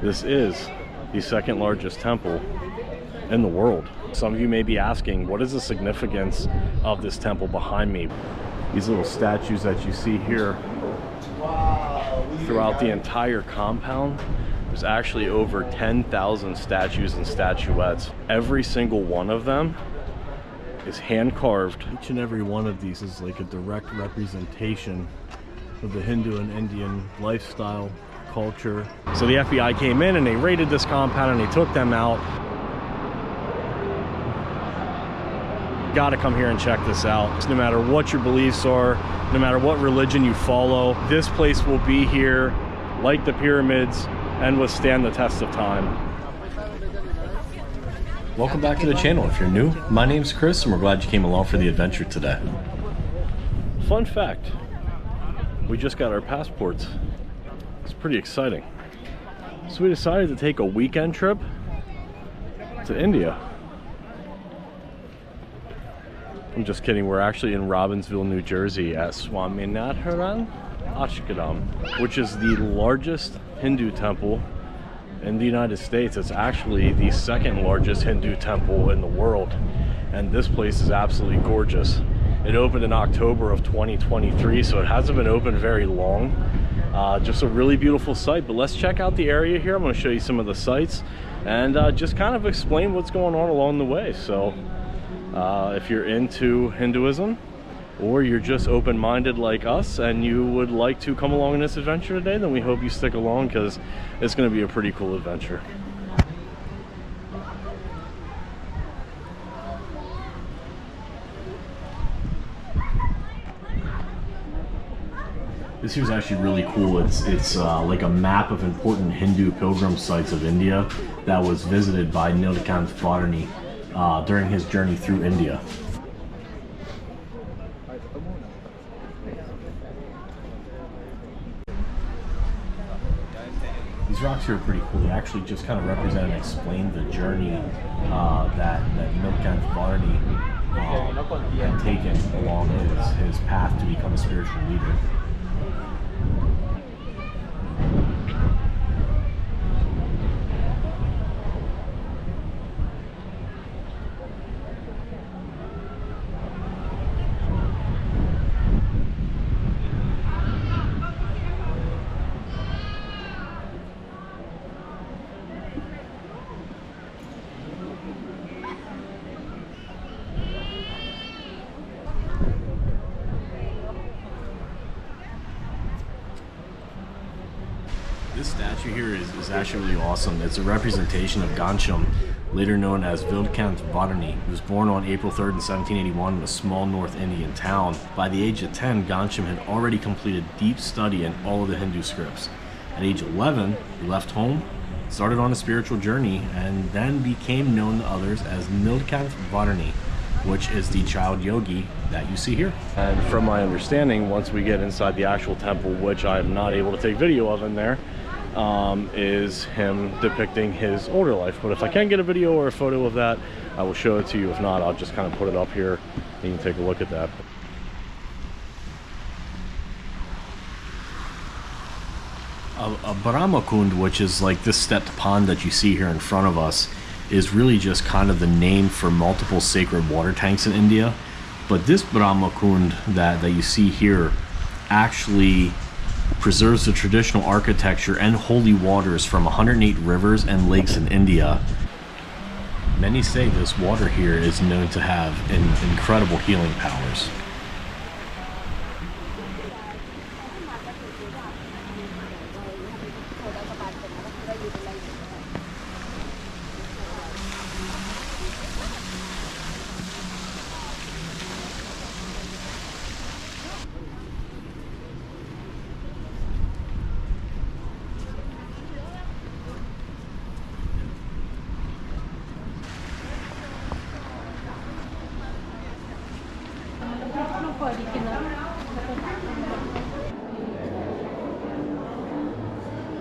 This is the second largest temple in the world. Some of you may be asking, what is the significance of this temple behind me? These little statues that you see here throughout the entire compound, there's actually over 10,000 statues and statuettes. Every single one of them is hand carved. Each and every one of these is like a direct representation of the Hindu and Indian lifestyle, culture. So the FBI came in and they raided this compound and they took them out. Gotta come here and check this out. No matter what your beliefs are, no matter what religion you follow, this place will be here like the pyramids and withstand the test of time. Welcome back to the channel. If you're new, my name's Chris and we're glad you came along for the adventure today. Fun fact, we just got our passports. It's pretty exciting. So we decided to take a weekend trip to India. I'm just kidding, we're actually in Robbinsville, New Jersey at Swaminarayan Akshardham, which is the largest Hindu temple in the United States. It's actually the second largest Hindu temple in the world, and this place is absolutely gorgeous. It opened in October of 2023, so it hasn't been open very long. Just a really beautiful site, but let's check out the area here. I'm going to show you some of the sites and just kind of explain what's going on along the way. So if you're into Hinduism, or you're just open-minded like us and you would like to come along in this adventure today, then we hope you stick along because it's going to be a pretty cool adventure. This here's actually really cool. It's like a map of important Hindu pilgrim sites of India that was visited by Nilkanth Varni during his journey through India. These rocks here are pretty cool. They actually just kind of represent and explain the journey that Nilkanth Varni had taken along his path to become a spiritual leader. This statue here is actually really awesome. It's a representation of Ghanshyam, later known as Nilkanth Varni. He was born on April 3rd in 1781 in a small North Indian town. By the age of 10, Ghanshyam had already completed deep study in all of the Hindu scripts. At age 11, he left home, started on a spiritual journey, and then became known to others as Nilkanth Varni, which is the child yogi that you see here. And from my understanding, once we get inside the actual temple, which I'm not able to take video of in there, is him depicting his older life. But if I can get a video or a photo of that, I will show it to you. If not, I'll just kind of put it up here and you can take a look at that. A Brahma Kund, which is like this stepped pond that you see here in front of us, is really just kind of the name for multiple sacred water tanks in India. But this Brahma Kund that you see here actually preserves the traditional architecture and holy waters from 108 rivers and lakes in India. Many say this water here is known to have incredible healing powers.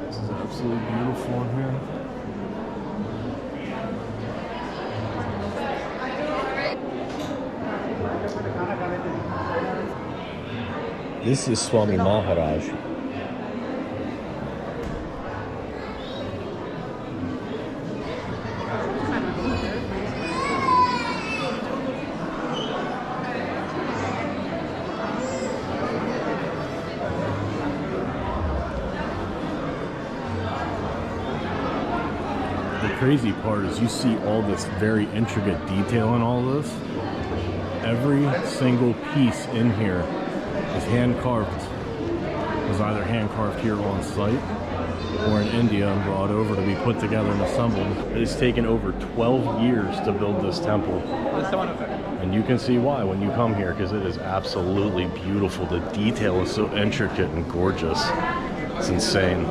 This is absolutely beautiful in here. This is Swami Maharaj. The crazy part is you see all this very intricate detail in all this. Every single piece in here is hand carved. It was either hand carved here on site or in India and brought over to be put together and assembled. It has taken over 12 years to build this temple. And you can see why when you come here, because it is absolutely beautiful. The detail is so intricate and gorgeous. It's insane.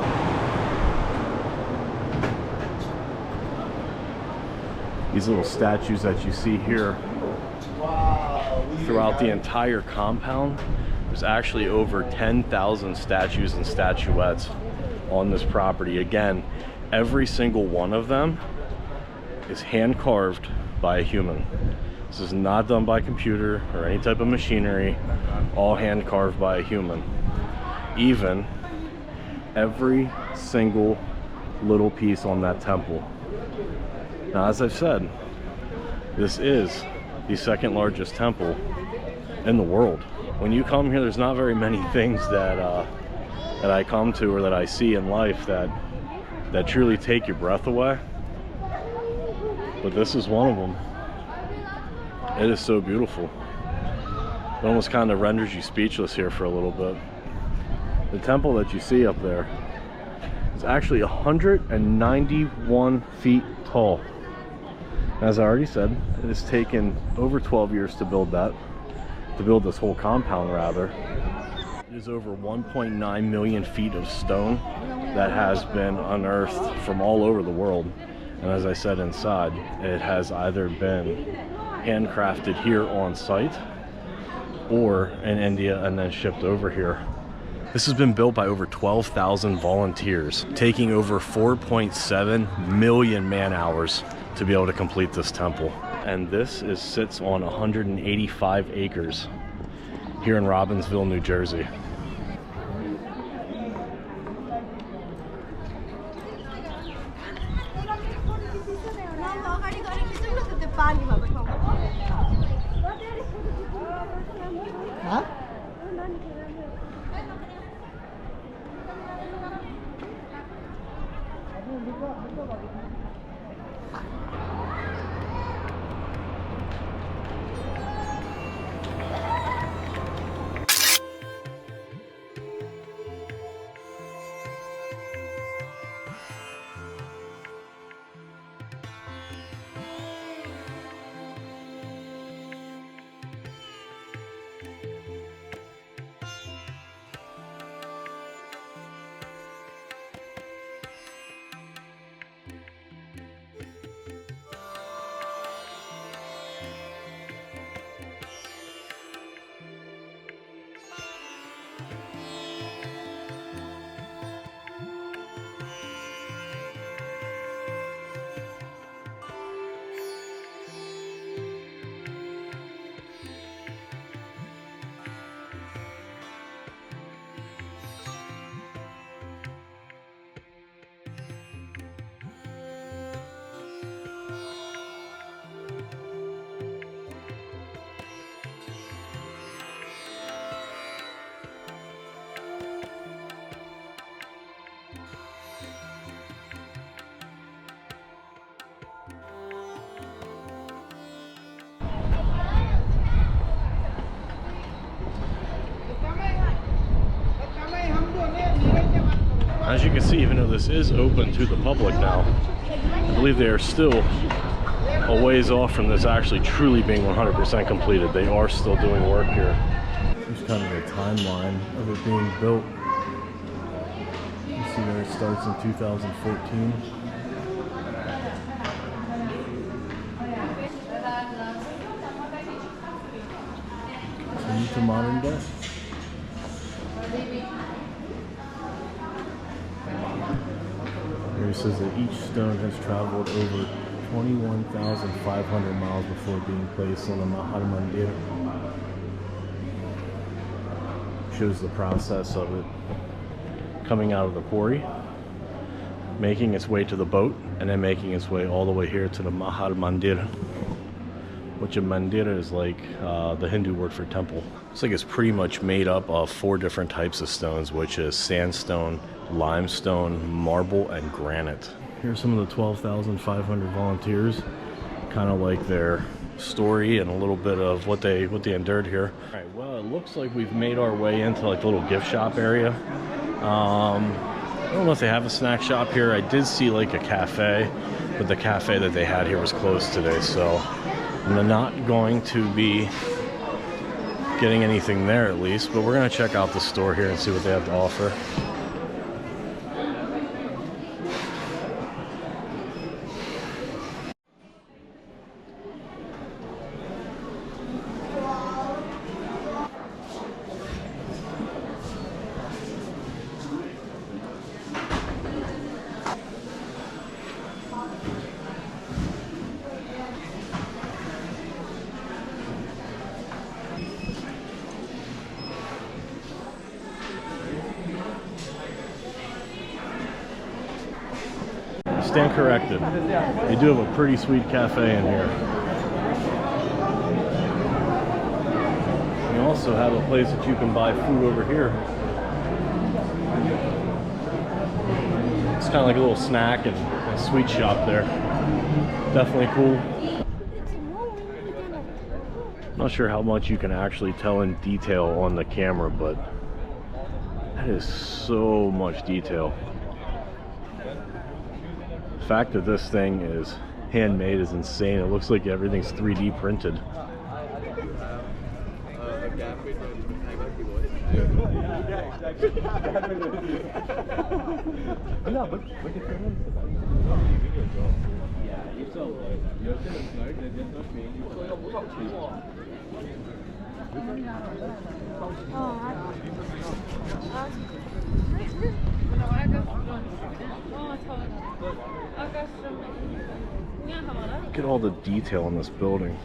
These little statues that you see here throughout the entire compound, there's actually over 10,000 statues and statuettes on this property. Again, every single one of them is hand carved by a human. This is not done by computer or any type of machinery, all hand carved by a human. Even every single little piece on that temple. Now, as I've said, this is the second largest temple in the world. When you come here, there's not very many things that I come to or that I see in life that truly take your breath away. But this is one of them. It is so beautiful. It almost kind of renders you speechless here for a little bit. The temple that you see up there is actually 191 feet tall. As I already said, it has taken over 12 years to build that, to build this whole compound rather. It is over 1.9 million feet of stone that has been unearthed from all over the world. And as I said, inside, it has either been handcrafted here on site or in India and then shipped over here. This has been built by over 12,000 volunteers, taking over 4.7 million man hours to be able to complete this temple. And this sits on 185 acres here in Robbinsville, New Jersey. Huh? As you can see, even though this is open to the public now, I believe they are still a ways off from this actually truly being 100% completed. They are still doing work here. Here's kind of a timeline of it being built. You see there it starts in 2014. Continue to modern day. It says that each stone has traveled over 21,500 miles before being placed on the Mahal Mandir. Shows the process of it coming out of the quarry, making its way to the boat, and then making its way all the way here to the Mahal Mandir, which a mandir is like the Hindu word for temple. It's like it's pretty much made up of 4 different types of stones, which is sandstone, limestone, marble, and granite. Here's some of the 12,500 volunteers, kind of like their story and a little bit of what they endured here. All right, well, it looks like we've made our way into like the little gift shop area. I don't know if they have a snack shop here. I did see like a cafe, but the cafe that they had here was closed today, so I'm not going to be getting anything there at least, but we're gonna check out the store here and see what they have to offer. Stand corrected. They do have a pretty sweet cafe in here. You also have a place that you can buy food over here. It's kind of like a little snack and sweet shop there. Definitely cool. I'm not sure how much you can actually tell in detail on the camera, but that is so much detail. The fact that this thing is handmade is insane. It looks like everything's 3D printed. Look at all the detail in this building.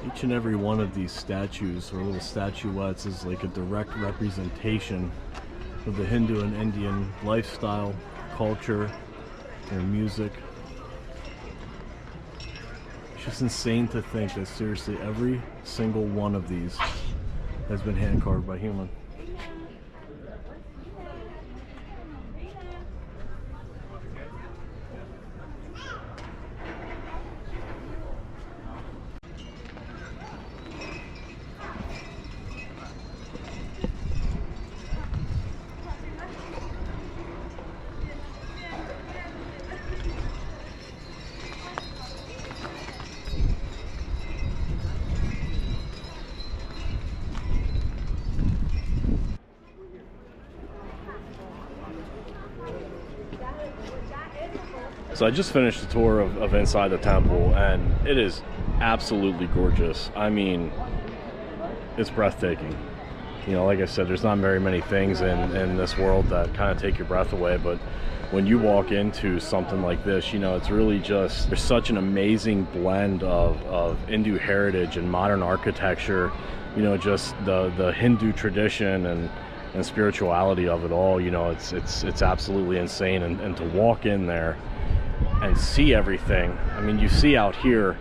Each and every one of these statues or little statuettes is like a direct representation of the Hindu and Indian lifestyle, culture, their music. It's just insane to think that seriously every single one of these has been hand carved by human. So I just finished the tour of inside the temple, and it is absolutely gorgeous. I mean, it's breathtaking. You know, like I said, there's not very many things in this world that kind of take your breath away, but when you walk into something like this, you know, it's really just, there's such an amazing blend of Hindu heritage and modern architecture, you know, just the Hindu tradition and spirituality of it all. You know, it's absolutely insane, and to walk in there and see everything. I mean, you see out here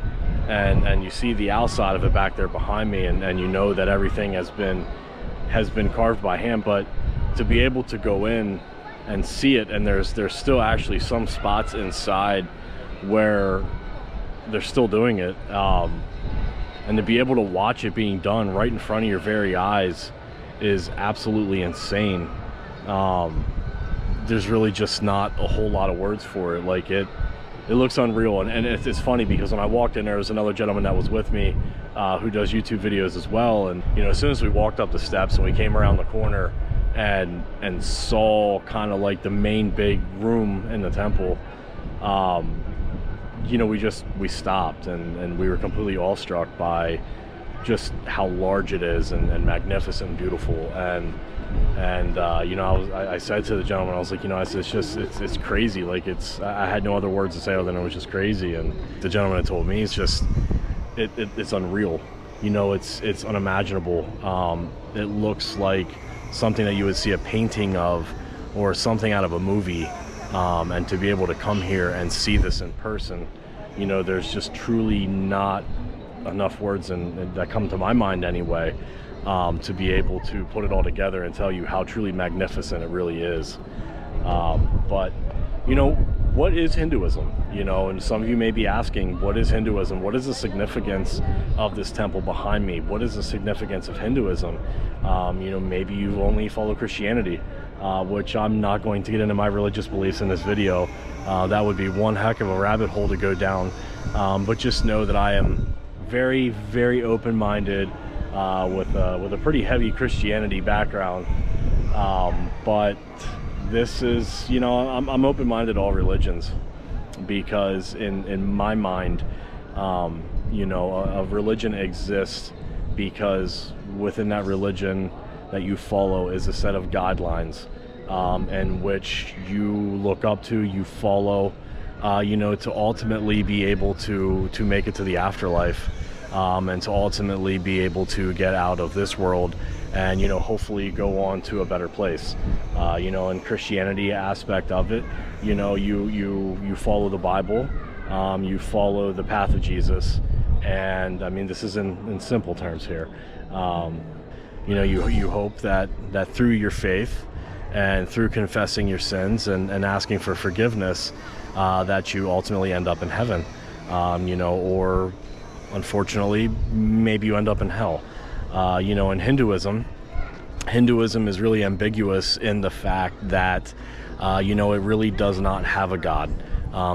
and you see the outside of it back there behind me, and you know that everything has been carved by hand, but to be able to go in and see it, and there's still actually some spots inside where they're still doing it, and to be able to watch it being done right in front of your very eyes is absolutely insane. There's really just not a whole lot of words for it. Like, it looks unreal, and it's funny because when I walked in, there was another gentleman that was with me who does YouTube videos as well, and you know, as soon as we walked up the steps and we came around the corner and saw kind of like the main big room in the temple, you know, we stopped and we were completely awestruck by just how large it is and magnificent and beautiful. And you know, I said to the gentleman, I was like, you know, it's crazy. Like, I had no other words to say other than it was just crazy. And the gentleman had told me, it's just, it's unreal. You know, it's unimaginable. It looks like something that you would see a painting of or something out of a movie, and to be able to come here and see this in person, you know, there's just truly not enough words that come to my mind anyway, to be able to put it all together and tell you how truly magnificent it really is. But you know, what is Hinduism? You know, and some of you may be asking, what is Hinduism? What is the significance of this temple behind me? What is the significance of Hinduism? You know, maybe you only follow Christianity, which I'm not going to get into my religious beliefs in this video. That would be one heck of a rabbit hole to go down. But just know that I am very, very open-minded, with a pretty heavy Christianity background. But this is, you know, I'm open-minded to all religions, because in my mind, you know, a religion exists because within that religion that you follow is a set of guidelines, in which you look up to, you follow, you know, to ultimately be able to make it to the afterlife, and to ultimately be able to get out of this world and, you know, hopefully go on to a better place. You know, in Christianity aspect of it, you know, you follow the Bible, you follow the path of Jesus, and I mean, this is in simple terms here. You know, you hope that through your faith and through confessing your sins and asking for forgiveness, that you ultimately end up in heaven, you know, or unfortunately, maybe you end up in hell. You know, in Hinduism is really ambiguous in the fact that, you know, it really does not have a god.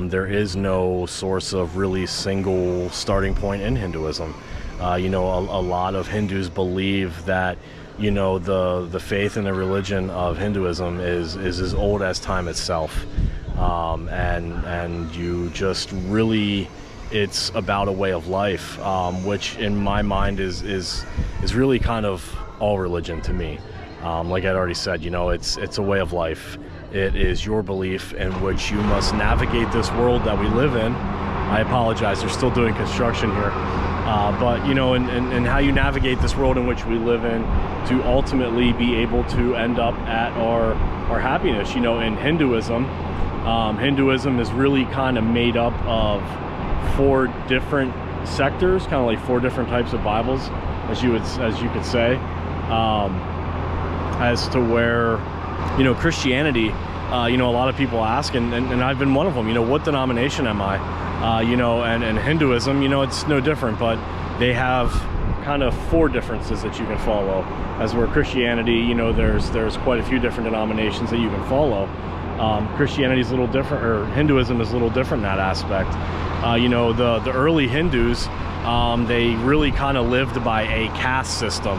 There is no source of really single starting point in Hinduism. You know, a lot of Hindus believe that, you know, the faith and the religion of Hinduism is as old as time itself. And you just really, it's about a way of life, which in my mind is really kind of all religion to me. Like I'd already said, you know, it's a way of life. It is your belief in which you must navigate this world that we live in. I apologize, they're still doing construction here. But, you know, and how you navigate this world in which we live in to ultimately be able to end up at our happiness. You know, in Hinduism, Hinduism is really kind of made up of 4 different sectors, kind of like 4 different types of Bibles, as you could say, as to where, you know, Christianity, you know, a lot of people ask, and I've been one of them, you know, what denomination am I? You know, and Hinduism, you know, it's no different, but they have kind of 4 differences that you can follow, as where Christianity, you know, there's quite a few different denominations that you can follow. Christianity is a little different, or Hinduism is a little different in that aspect. You know, the early Hindus, they really kind of lived by a caste system,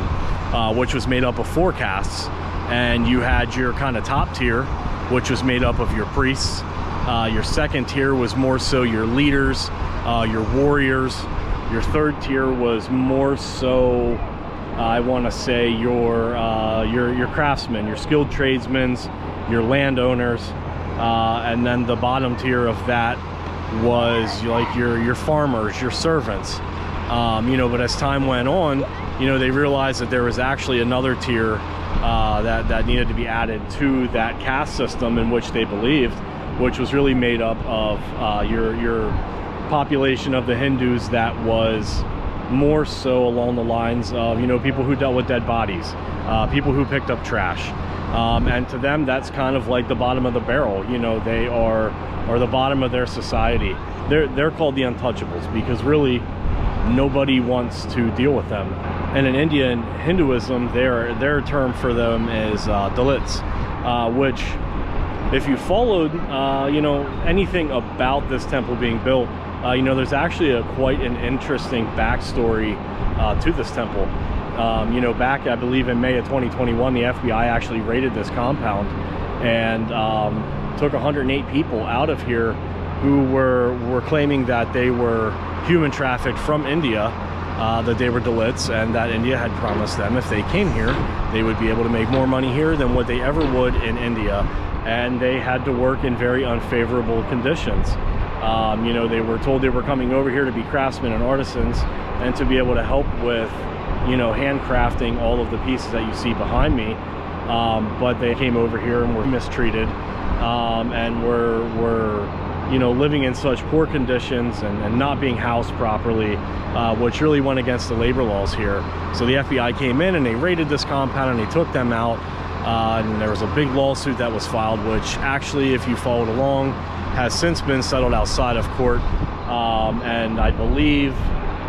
which was made up of 4 castes, and you had your kind of top tier, which was made up of your priests. Your second tier was more so your leaders, your warriors. Your third tier was more so, I want to say, your craftsmen, your skilled tradesmen, your landowners, and then the bottom tier of that was like your farmers, your servants. You know, but as time went on, you know, they realized that there was actually another tier that needed to be added to that caste system in which they believed, which was really made up of your population of the Hindus that was more so along the lines of, you know, people who dealt with dead bodies, people who picked up trash. And to them, that's kind of like the bottom of the barrel. You know, they are the bottom of their society. They're called the untouchables, because really nobody wants to deal with them. And in India and Hinduism, their term for them is Dalits, which, if you followed, you know, anything about this temple being built, you know, there's actually quite an interesting backstory to this temple. You know, back, I believe, in May of 2021, the FBI actually raided this compound and took 108 people out of here who were claiming that they were human trafficked from India, that they were Dalits, and that India had promised them if they came here, they would be able to make more money here than what they ever would in India, and they had to work in very unfavorable conditions. You know, they were told they were coming over here to be craftsmen and artisans and to be able to help with, you know, handcrafting all of the pieces that you see behind me. but they came over here and were mistreated, and were you know, living in such poor conditions and not being housed properly, which really went against the labor laws here. So the FBI came in and they raided this compound and they took them out, and there was a big lawsuit that was filed, which actually, if you followed along, has since been settled outside of court, and I believe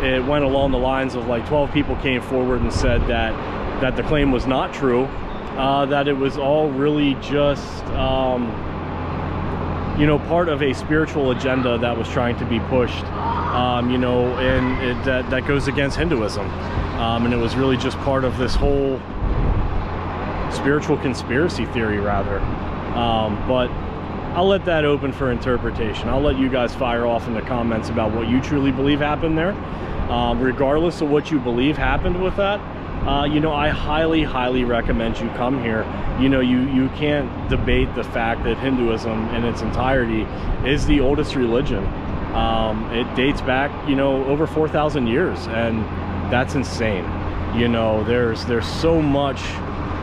it went along the lines of like 12 people came forward and said that the claim was not true, that it was all really just you know, part of a spiritual agenda that was trying to be pushed, you know, and that goes against Hinduism, and it was really just part of this whole spiritual conspiracy theory, rather. But I'll let that open for interpretation. I'll let you guys fire off in the comments about what you truly believe happened there. Regardless of what you believe happened with that, you know, I highly recommend you come here. You know, you can't debate the fact that Hinduism in its entirety is the oldest religion. It dates back, you know, over 4,000 years, and that's insane. You know, there's so much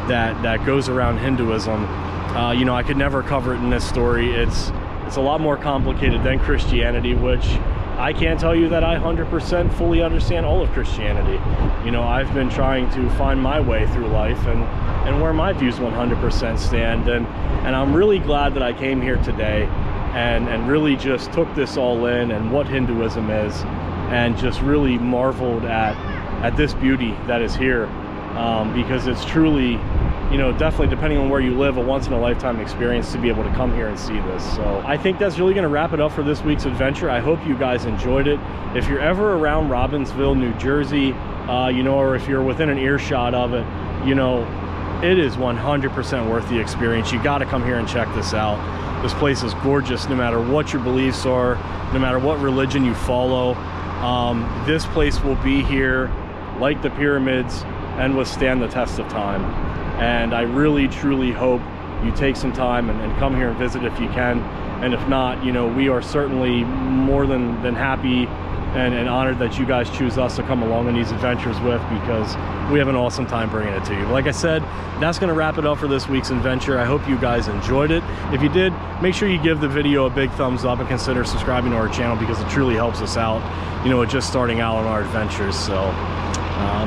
that goes around Hinduism. You know, I could never cover it in this story. It's a lot more complicated than Christianity, which I can't tell you that I 100% fully understand all of Christianity. You know, I've been trying to find my way through life and where my views 100% stand, and I'm really glad that I came here today and really just took this all in and what Hinduism is, and just really marveled at this beauty that is here, because it's truly, you know, definitely, depending on where you live, a once-in-a-lifetime experience to be able to come here and see this. So I think that's really going to wrap it up for this week's adventure. I hope you guys enjoyed it. If you're ever around Robbinsville, New Jersey, you know, or if you're within an earshot of it, you know, it is 100% worth the experience. You got to come here and check this out. This place is gorgeous, no matter what your beliefs are, no matter what religion you follow. This place will be here, like the pyramids, and withstand the test of time. And I really truly hope you take some time and come here and visit if you can. And if not, you know, we are certainly more than happy and honored that you guys choose us to come along on these adventures with, because we have an awesome time bringing it to you. But like I said, that's going to wrap it up for this week's adventure. I hope you guys enjoyed it. If you did, make sure you give the video a big thumbs up and consider subscribing to our channel, because it truly helps us out, you know, just starting out on our adventures. So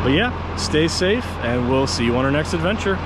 but yeah, stay safe, and we'll see you on our next adventure.